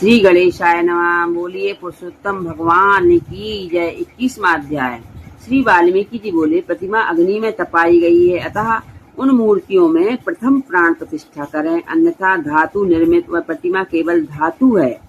श्री गणेशाय नमः। बोलिए पुरुषोत्तम भगवान की जय। 21वां अध्याय। श्री वाल्मीकि जी बोले, प्रतिमा अग्नि में तपाई गई है, अतः उन मूर्तियों में प्रथम प्राण प्रतिष्ठा करें, अन्यथा धातु निर्मित वह प्रतिमा केवल धातु है,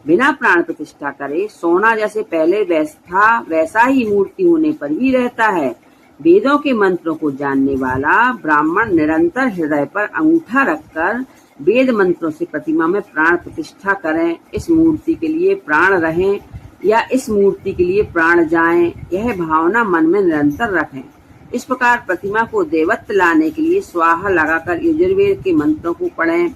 बिना प्राण प्रतिष्ठा करे सोना जैसे पहले था वैसा ही मूर्ति होने पर भी रहता है। वेदों के मंत्रों को जानने वाला ब्राह्मण निरंतर हृदय पर अंगूठा रखकर वेद मंत्रों से प्रतिमा में प्राण प्रतिष्ठा करें। इस मूर्ति के लिए प्राण रहें या इस मूर्ति के लिए प्राण जाएं, यह भावना मन में निरंतर रखें। इस प्रकार प्रतिमा को देवत्व लाने के लिए स्वाहा लगाकर यजुर्वेद के मंत्रों को पढ़ें।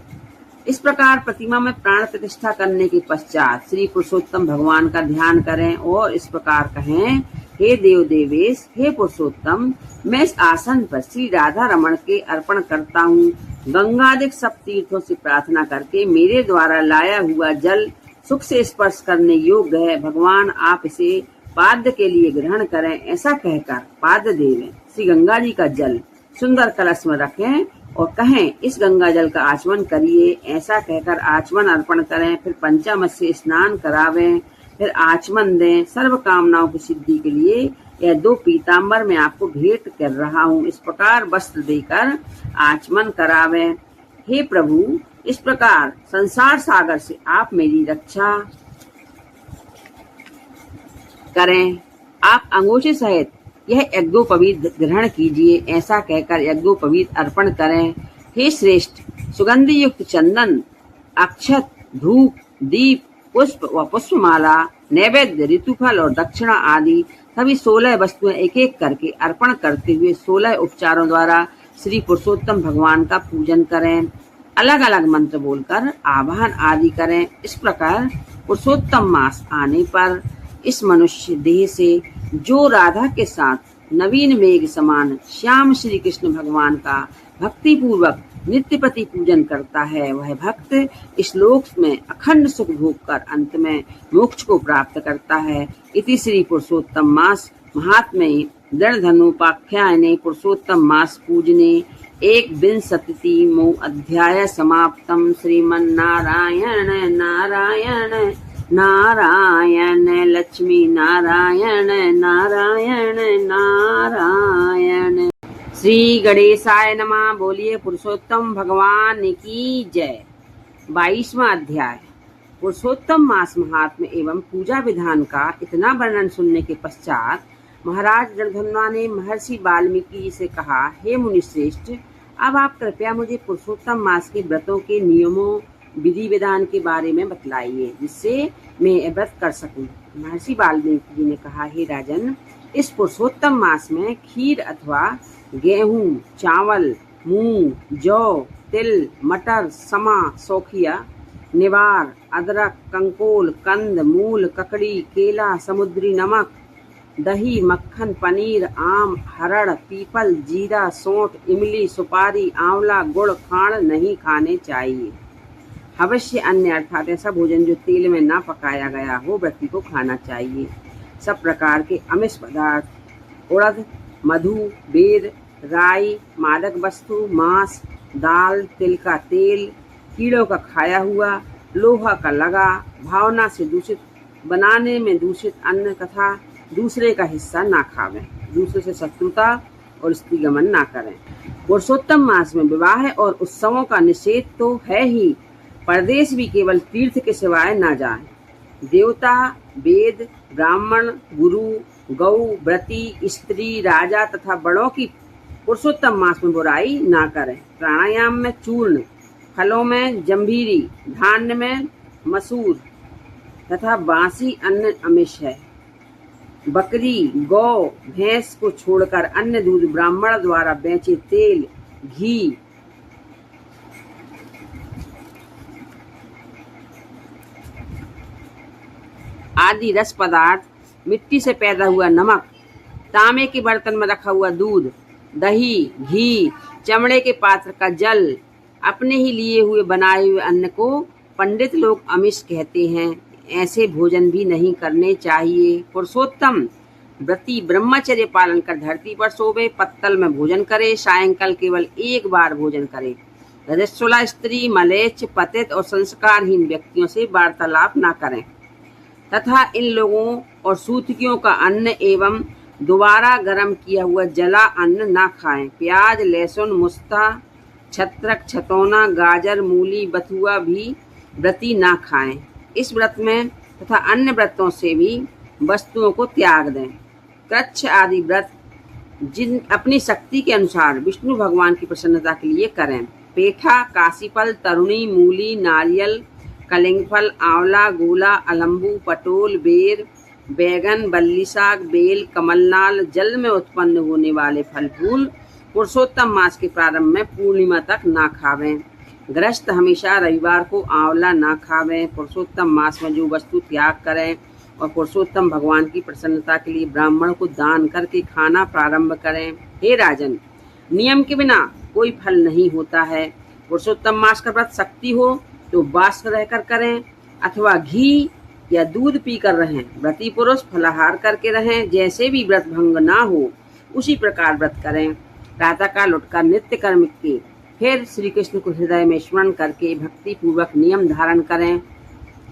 इस प्रकार प्रतिमा में प्राण प्रतिष्ठा करने के पश्चात श्री पुरुषोत्तम भगवान का ध्यान करें और इस प्रकार कहें, हे देव देवेश, हे पुरुषोत्तम, मैं इस आसन पर श्री राधा रमण के अर्पण करता हूँ। गंगादिक सब तीर्थों से प्रार्थना करके मेरे द्वारा लाया हुआ जल सुख से स्पर्श करने योग्य है। भगवान आप इसे पाद्य के लिए ग्रहण करें। ऐसा कहकर पाद्य देवें श्री गंगा जी का जल सुंदर कलश में रखें और कहें, इस गंगा जल का आचमन करिए। ऐसा कहकर आचमन अर्पण करें, फिर पंचामृत से स्नान करावें, फिर आचमन दें। सर्व कामनाओं की सिद्धि के लिए यह 2 पीताम्बर मैं आपको भेंट कर रहा हूँ। इस प्रकार वस्त्र देकर आचमन करावें। हे प्रभु, इस प्रकार संसार सागर से आप मेरी रक्षा करें। आप अंगूठे सहित यह यज्ञोपवीत ग्रहण कीजिए। ऐसा कहकर यज्ञोपवीत अर्पण करें। हे श्रेष्ठ, सुगंध युक्त चंदन, अक्षत, धूप, दीप, पुष्प व पुष्पमाला, नैवेद्य, ऋतुफल और दक्षिणा आदि सभी 16 वस्तुएं एक एक करके अर्पण करते हुए 16 उपचारों द्वारा श्री पुरुषोत्तम भगवान का पूजन करें। अलग अलग मंत्र बोलकर आवाहन आदि करें। इस प्रकार पुरुषोत्तम मास आने पर इस मनुष्य देह से जो राधा के साथ नवीन मेघ समान श्याम श्री कृष्ण भगवान का भक्ति पूर्वक नित्य प्रति पूजन करता है, वह भक्त इस लोक में अखंड सुख भोग कर अंत में मोक्ष को प्राप्त करता है। इति श्री पुरुषोत्तम मास महात्म्ये दृढ़ धनुपाख्याने पुरुषोत्तम मास पूजने 1विंशतितमो अध्याय समाप्तम। श्रीमन्नारायण नारायण नारायण लक्ष्मी नारायण नारायण नारायण। श्री गणेशाय नमः। बोलिए पुरुषोत्तम भगवान की जय। 22वां अध्याय। पुरुषोत्तम मास महात्म्य एवं पूजा विधान का इतना वर्णन सुनने के पश्चात महाराज रणधन्वा ने महर्षि वाल्मीकि जी से कहा, हे मुनिश्रेष्ठ, अब आप कृपया मुझे पुरुषोत्तम मास के व्रतों के नियमों विधि विधान के बारे में बतलाइए, जिससे मैं व्रत कर सकूं। महर्षि वाल्मीकि जी ने कहा, हे राजन, इस पुरुषोत्तम मास में खीर अथवा गेहूं, चावल, मूंग, जौ, तिल, मटर, समा, सौखिया, निवार, अदरक, कंकोल, कंद, मूल, ककड़ी, केला, समुद्री नमक, दही, मक्खन, पनीर, आम, हरड़, पीपल, जीरा, सौंठ, इमली, सुपारी, आंवला, गुड़, खांड नहीं खाने चाहिए। अवश्य अन्य अर्थात ऐसा भोजन जो तेल में ना पकाया गया हो व्रती को खाना चाहिए। सब प्रकार के अमिष पदार्थ, उड़द, मधु, बेर, राई, मादक वस्तु, मांस, दाल, तिल का तेल, कीड़ों का खाया हुआ, लोहा का लगा, भावना से दूषित, बनाने में दूषित अन्न तथा दूसरे का हिस्सा ना खावें। दूसरे से शत्रुता और स्त्री गमन ना करें। पुरुषोत्तम मास में विवाह और उत्सवों का निषेध तो है ही, परदेश भी केवल तीर्थ के सिवाय ना जाएं। देवता, वेद, ब्राह्मण, गुरु, गौ, व्रती, स्त्री, राजा तथा बड़ों की पुरुषोत्तम मास में बुराई ना करें। प्राणायाम में चूर्ण, फलों में जंभीरी, धान्य में मसूर तथा बासी अन्न अमिष है। बकरी, गौ, भैंस को छोड़कर अन्य दूध ब्राह्मण द्वारा बेचे तेल, घी, आदि रस पदार्थ, मिट्टी से पैदा हुआ नमक, तांबे के बर्तन में रखा हुआ दूध, दही, घी, चमड़े के पात्र का जल, अपने ही लिए हुए बनाए हुए अन्न को पंडित लोग अमिष कहते हैं। ऐसे भोजन भी नहीं करने चाहिए। पुरुषोत्तम व्रती ब्रह्मचर्य पालन कर धरती पर सोवे, पत्तल में भोजन करे, सायंकाल केवल एक बार भोजन करे रजस्वला स्त्री, मलेच्छ, पतित और संस्कारहीन व्यक्तियों से वार्तालाप न करें तथा इन लोगों और सूतकियों का अन्न एवं दोबारा गर्म किया हुआ जला अन्न न खाएं। प्याज, लहसुन, मुस्ता, छत्रक, छतौना, गाजर, मूली, बथुआ भी व्रती न खाएं। इस व्रत में तथा अन्य व्रतों से भी वस्तुओं को त्याग दें। कृच्छ आदि व्रत जिन अपनी शक्ति के अनुसार विष्णु भगवान की प्रसन्नता के लिए करें। पेठा, काशीफल, तरुणी, मूली, नारियल, कलिंगफल, आंवला, गोला, अलंबू, पटोल, बेर, बैगन, बल्ली साग, बेल, कमलनाल, जल में उत्पन्न होने वाले फल फूल पुरुषोत्तम मास के प्रारंभ में पूर्णिमा तक ना खावें। गृहस्थ हमेशा रविवार को आंवला ना खावें। पुरुषोत्तम मास में जो वस्तु त्याग करें और पुरुषोत्तम भगवान की प्रसन्नता के लिए ब्राह्मण को दान करके खाना प्रारंभ करें। हे राजन, नियम के बिना कोई फल नहीं होता है। पुरुषोत्तम मास का व्रत शक्ति हो तो बास रहकर करें अथवा घी या दूध पीकर रहें। व्रती पुरुष फलाहार करके रहें। जैसे भी व्रत भंग ना हो उसी प्रकार व्रत करें। प्रातःकाल उठकर नित्य कर्म के फिर श्री कृष्ण को हृदय में स्मरण करके भक्ति पूर्वक नियम धारण करें।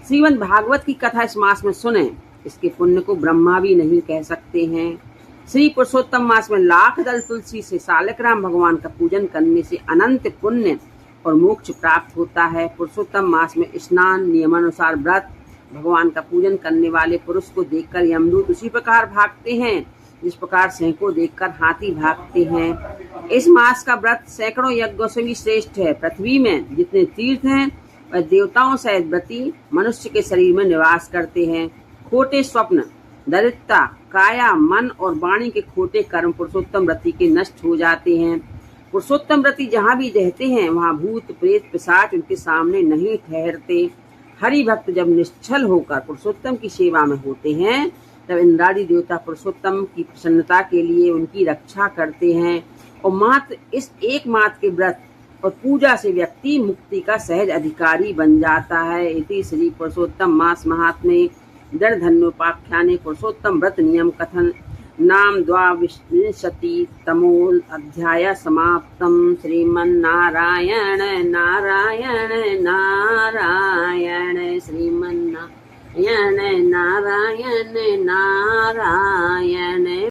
श्रीमद् भागवत की कथा इस मास में सुने। इसके पुण्य को ब्रह्मा भी नहीं कह सकते हैं। श्री पुरुषोत्तम मास में लाख दल तुलसी से सालग्राम भगवान का पूजन करने से अनंत पुण्य और मोक्ष प्राप्त होता है। पुरुषोत्तम मास में स्नान, नियमानुसार व्रत, भगवान का पूजन करने वाले पुरुष को देखकर यमदूत उसी प्रकार भागते हैं जिस प्रकार सिंह को देखकर हाथी भागते हैं। इस मास का व्रत सैकड़ों यज्ञों से भी श्रेष्ठ है। पृथ्वी में जितने तीर्थ हैं वह देवताओं सहित व्रती मनुष्य के शरीर में निवास करते हैं। खोटे स्वप्न, दरिद्रता, काया, मन और वाणी के खोटे कर्म पुरुषोत्तम व्रती के नष्ट हो जाते हैं। पुरुषोत्तम व्रती जहाँ भी रहते हैं वहाँ भूत प्रेत पिशाच उनके सामने नहीं ठहरते। हरि भक्त जब निश्चल होकर पुरुषोत्तम की सेवा में होते हैं तब इंद्रादि देवता पुरुषोत्तम की प्रसन्नता के लिए उनकी रक्षा करते हैं और मात्र इस एक मात्र के व्रत और पूजा से व्यक्ति मुक्ति का सहज अधिकारी बन जाता है। इति श्री पुरुषोत्तम मास महात्म्ये दर्धन्योपाख्याने पुरुषोत्तम व्रत नियम कथन नाम 22 अध्याय समाप्तम। श्रीमन्नारायण नारायण नारायण श्रीमन्नारायण नारायण नारायण।